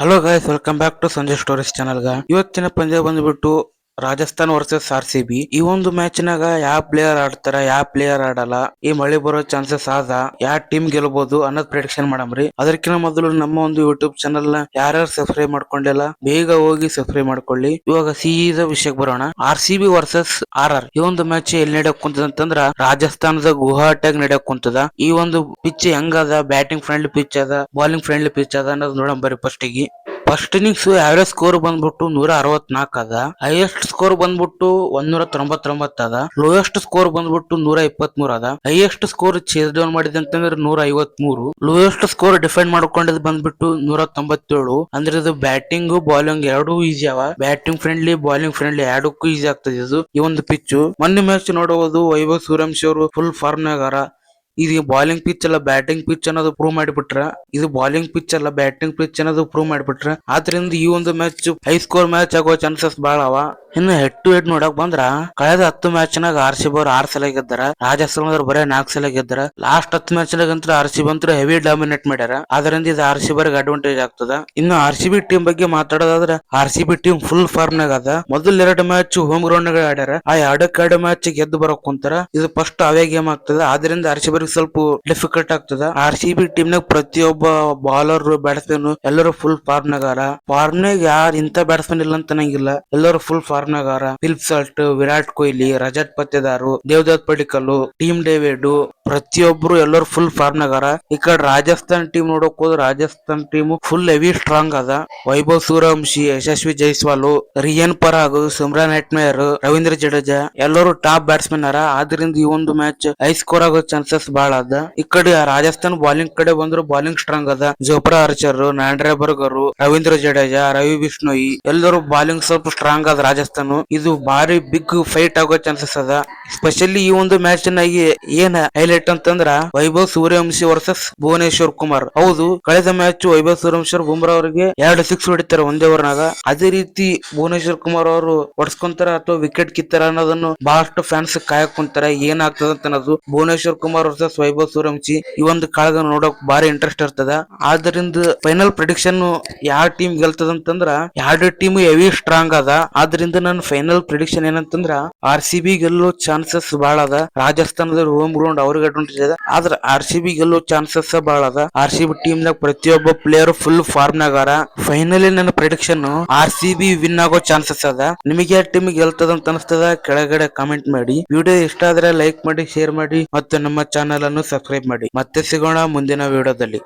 Hello guys, welcome back to Sanjay stories channel. ಇವತ್ತಿನ ಪಂದ್ಯ ಬಂದ್ಬಿಟ್ಟು ರಾಜಸ್ಥಾನ್ ವರ್ಸಸ್ RCB. ಈ ಒಂದು ಮ್ಯಾಚ್ ನಾಗ ಯಾವ ಪ್ಲೇಯರ್ ಆಡ್ತಾರ, ಯಾವ ಪ್ಲೇಯರ್ ಆಡಲ್ಲ, ಈ ಮಳೆ ಬರೋ ಚಾನ್ಸಸ್ ಆದ, ಯಾವ ಟೀಮ್ ಗೆಲ್ಬಹುದು ಅನ್ನೋದ್ ಪ್ರೆಡಿಕ್ಷನ್ ಮಾಡಮ್ರಿ. ಅದಕ್ಕಿಂತ ಮೊದಲು ನಮ್ಮ ಒಂದು ಯೂಟ್ಯೂಬ್ ಚಾನಲ್ ನ ಯಾರ್ಯಾರು ಸಬ್ಸ್ಕ್ರೈಬ್ ಮಾಡ್ಕೊಂಡಿಲ್ಲ ಬೇಗ ಹೋಗಿ ಸಬ್ಸ್ಕ್ರೈಬ್ ಮಾಡ್ಕೊಳ್ಳಿ. ಇವಾಗ ಸೀದಾ ವಿಷಯಕ್ಕೆ ಬರೋಣ. RCB versus RR. ಈ ಒಂದು ಮ್ಯಾಚ್ ಎಲ್ಲಿ ನಡೆಯಕ್ ಕುಂತದ ಅಂತಂದ್ರ ರಾಜಸ್ಥಾನದ ಗುವಾಹಟಿಯಾಗ ನಡೆಯಕ್ ಕುಂತದ. ಈ ಒಂದು ಪಿಚ್ ಹೆಂಗದ, ಬ್ಯಾಟಿಂಗ್ ಫ್ರೆಂಡ್ಲಿ ಪಿಚ್ ಅದ, ಬಾಲಿಂಗ್ ಫ್ರೆಂಡ್ಲಿ ಪಿಚ್ ಅದ ಅನ್ನೋದು ನೋಡಂ ಬರ್ರಿ. ಫಸ್ಟ್ ಇನ್ನಿಂಗ್ಸ್ ಆವರೇಜ್ ಸ್ಕೋರ್ ಬಂದ್ಬಿಟ್ಟು 164 ಅದ. ಹೈಯೆಸ್ಟ್ ಸ್ಕೋರ್ ಬಂದ್ಬಿಟ್ಟು 199 ಅದ. ಲೋಯೆಸ್ಟ್ ಸ್ಕೋರ್ ಬಂದ್ಬಿಟ್ಟು 123 ಅದ. ಹೈಯೆಸ್ಟ್ ಸ್ಕೋರ್ ಚೇಸ್ ಡೌನ್ ಮಾಡಿದೆ ಅಂತಂದ್ರೆ 153. ಲೋಯೆಸ್ಟ್ ಸ್ಕೋರ್ ಡಿಫೆಂಡ್ ಮಾಡ್ಕೊಂಡಿದ್ ಬಂದ್ಬಿಟ್ಟು 197. ಅಂದ್ರೆ ಇದು ಬ್ಯಾಟಿಂಗ್ ಬಾಲಿಂಗ್ ಎರಡೂ ಈಸಿ ಅವ. ಬ್ಯಾಟಿಂಗ್ ಫ್ರೆಂಡ್ಲಿ, ಬಾಲಿಂಗ್ ಫ್ರೆಂಡ್ಲಿ ಎರಡಕ್ಕೂ ಈಸಿ ಆಗ್ತದೆ ಇದು ಈ ಒಂದು ಪಿಚ್. ಮೊನ್ನೆ ಮ್ಯಾಚ್ ನೋಡಬಹುದು, ವೈಭವ್ ಸೂರ್ಯವಂಶಿ ಅವರು ಫುಲ್ ಫಾರ್ಮ್ ನಾಗಾರ. ಇದು ಬಾಲಿಂಗ್ ಪಿಚ್ ಅಲ್ಲ, ಬ್ಯಾಟಿಂಗ್ ಪಿಚ್ ಅನ್ನೋದು ಪ್ರೂವ್ ಮಾಡಿಬಿಟ್ರ. ಇದು ಬಾಲಿಂಗ್ ಪಿಚ್ ಅಲ್ಲ, ಬ್ಯಾಟಿಂಗ್ ಪಿಚ್ ಅನ್ನೋದು ಪ್ರೂವ್ ಮಾಡಿಬಿಟ್ರ. ಆದ್ರಿಂದ ಈ ಒಂದು ಮ್ಯಾಚ್ ಹೈ ಸ್ಕೋರ್ ಮ್ಯಾಚ್ ಆಗೋ ಚಾನ್ಸಸ್ ಬಹಳ ಅವ. ಇನ್ನು ಹೆಡ್ ಟು ಹೆಡ್ ನೋಡಕ್ ಬಂದ್ರ ಕಳೆದ 10 ಮ್ಯಾಚ್ ನಾಗ RCB ಅವರು 6 ಸಲ ಗೆದ್ದಾರ, ರಾಜಸ್ಥಾನ ಬರೇ 4 ಸಲ ಗೆದ್ದಾರ. ಲಾಸ್ಟ್ 10 ಮ್ಯಾಚ್ ನಾಗ ಅಂತೂ RCB ಅಂತೂ ಹೆವಿ ಡಾಮಿನೇಟ್ ಮಾಡ್ಯಾರ. ಅದರಿಂದ ಇದು RCB ಅಡ್ವಾಂಟೇಜ್ ಆಗ್ತದ. ಇನ್ನು RCB ಟೀಮ್ ಬಗ್ಗೆ ಮಾತಾಡೋದಾದ್ರೆ RCB ಟೀಮ್ ಫುಲ್ ಫಾರ್ಮ್ ನಾಗ ಅದ. ಮೊದಲ 2 ಮ್ಯಾಚ್ ಹೋಮ್ ಗ್ರೌಂಡ್ ನಾಗ ಆಡ್ಯಾರ. ಆ 2 ಮ್ಯಾಚ್ ಗೆದ್ದು ಬರಕ್ ಕುಂತಾರ. ಇದು ಫಸ್ಟ್ ಅವೇ ಗೇಮ್ ಆಗ್ತದ. ಆದ್ರಿಂದ RCB ಸ್ವಲ್ಪ ಡಿಫಿಕಲ್ಟ್ ಆಗ್ತದ. RCB ಟೀಮ್ ನಾಗ ಪ್ರತಿಯೊಬ್ಬ ಬಾಲರ್, ಬ್ಯಾಟ್ಸ್ಮನ್ ಎಲ್ಲರೂ ಫುಲ್ ಫಾರ್ಮ್ ನಾಗಾರ. ಫಾರ್ಮ್ ನಾಗ ಯಾರು ಇಂತ ಬ್ಯಾಟ್ಸ್ಮನ್ ಇಲ್ಲ ಅಂತ ನಂಗಿಲ್ಲ, ಎಲ್ಲರೂ ಫುಲ್ ಫಾರ್ಮ್ ನಾಗಾರ. Philip Salt, Virat Kohli, Rajat Patidar, Devdutt Padikkal, Tim David, ಪ್ರತಿಯೊಬ್ರು ಎಲ್ಲರೂ ಫುಲ್ ಫಾರ್ಮ್ ನಾಗಾರ. ಈ ಕಡೆ ರಾಜಸ್ಥಾನ್ ಟೀಮ್ ನೋಡಕ್ ಹೋದ್ರೆ Rajasthan team full heavy strong ಅದ. ವೈಭವ್ ಸೂರ್ಯವಂಶಿ, ಯಶಸ್ವಿ ಜೈಸ್ವಾಲ್, ರಿಯನ್ ಪರಾಗ್, ಸುಮ್ರಾನ್ ಹೆಟ್ಮೇಯರ್, ರವೀಂದ್ರ ಜಡೇಜಾ ಎಲ್ಲರೂ ಟಾಪ್ ಬ್ಯಾಟ್ಸ್ಮನ್ ಅರ. ಆದ್ರಿಂದ ಈ ಒಂದು ಮ್ಯಾಚ್ ಹೈ ಸ್ಕೋರ್ ಆಗೋ ಚಾನ್ಸಸ್ ಬಹಳ ಅದ. ಈ ಕಡೆ ರಾಜಸ್ಥಾನ್ ಬಾಲಿಂಗ್ ಕಡೆ ಬಂದ್ರು ಬಾಲಿಂಗ್ ಸ್ಟ್ರಾಂಗ್ ಅದ. ಜೋಪ್ರಾ ಆರ್ಚರ್, ನಾಂಡ್ರೆ ಬರ್ಗರ್, ರವೀಂದ್ರ ಜಡೇಜಾ, ರವಿ ಬಿಷ್ಣೋಯಿ ಎಲ್ಲರೂ ಬಾಲಿಂಗ್ ಸ್ವಲ್ಪ ಸ್ಟ್ರಾಂಗ್ ಅದ ರಾಜಸ್ಥಾನ. ಇದು ಬಾರಿ ಬಿಗ್ ಫೈಟ್ ಆಗೋ ಚಾನ್ಸಸ್ ಅದ. ಸ್ಪೆಷಲಿ ಈ ಒಂದು ಮ್ಯಾಚ್ ನಾಗಿ ಏನ್ ಹೈಲೈಟ್ ಅಂತಂದ್ರ ವೈಭವ್ ಸೂರ್ಯವಂಶಿ ವರ್ಸಸ್ ಭುವನೇಶ್ವರ್ ಕುಮಾರ್. ಹೌದು, ಕಳೆದ ಮ್ಯಾಚ್ ವೈಭವ್ ಸೂರ್ಯವಂಶಿ ಬುಮ್ರಾ ಅವರಿಗೆ 2 ಸಿಕ್ಸ್ ಹೊಡಿತಾರೆ ಒಂದೇ ಓವರ್ನಾಗ. ಅದೇ ರೀತಿ ಭುವನೇಶ್ವರ್ ಕುಮಾರ್ ಅವರು ಹೊಡ್ಸ್ಕೊಂತಾರ ಅಥವಾ ವಿಕೆಟ್ ಕಿತ್ತಾರ ಅನ್ನೋದನ್ನು ಬಹಳಷ್ಟು ಫ್ಯಾನ್ಸ್ ಕಾಯಕ್ ಕುಂತಾರ. ಏನಾಗ್ತದ ಅಂತ ಅನ್ನೋದು. ಭುವನೇಶ್ವರ್ ಕುಮಾರ್ ವರ್ಸಸ್ ವೈಭವ್ ಸೂರ್ಯವಂಶಿ ಈ ಒಂದು ಕಾಳಗ ನೋಡಕ್ ಬಾರಿ ಇಂಟ್ರೆಸ್ಟ್ ಇರ್ತದ. ಆದ್ರಿಂದ ಫೈನಲ್ ಪ್ರಿಡಿಕ್ಷನ್ ಯಾವ ಟೀಮ್ ಗೆಲ್ತದ ಅಂತಂದ್ರ 2 ಟೀಮ್ ಹೆವಿ ಸ್ಟ್ರಾಂಗ್ ಅದ. ಆದ್ರಿಂದ ನನ್ನ ಫೈನಲ್ ಪ್ರಿಡಿಕ್ಷನ್ ಏನಂತಂದ್ರ RCB ಗೆಲ್ಲೋ ಚಾನ್ಸಸ್ ಬಹಳ ಅದ. ರಾಜಸ್ಥಾನದ ಹೋಮ್ ಗ್ರೌಂಡ್ ಅವ್ರಿಗೆ ಅಡ್ವಾಂಟೇಜ್ ಅದ. ಆದ್ರ RCB ಗೆಲ್ಲೋ ಚಾನ್ಸಸ್ ಬಹಳ ಅದ. RCB ಟೀಮ್ ನಾಗ ಪ್ರತಿಯೊಬ್ಬ ಪ್ಲೇಯರ್ ಫುಲ್ ಫಾರ್ಮ್ ನಾಗಾರ. ಫೈನಲಿ ನನ್ನ ಪ್ರಿಡಿಕ್ಷನ್ RCB ವಿನ್ ಆಗೋ ಚಾನ್ಸಸ್ ಅದ. ನಿಮಗೆ ಯಾವ ಟೀಮ್ ಗೆಲ್ತದ ಅಂತ ಅನಿಸ್ತದ ಕೆಳಗಡೆ ಕಾಮೆಂಟ್ ಮಾಡಿ. ವಿಡಿಯೋ ಇಷ್ಟ ಆದ್ರೆ ಲೈಕ್ ಮಾಡಿ, ಶೇರ್ ಮಾಡಿ ಮತ್ತು ನಮ್ಮ ಚಾನೆಲ್ ಅನ್ನು ಸಬ್ಸ್ಕ್ರೈಬ್ ಮಾಡಿ. ಮತ್ತೆ ಸಿಗೋಣ ಮುಂದಿನ ವಿಡಿಯೋದಲ್ಲಿ.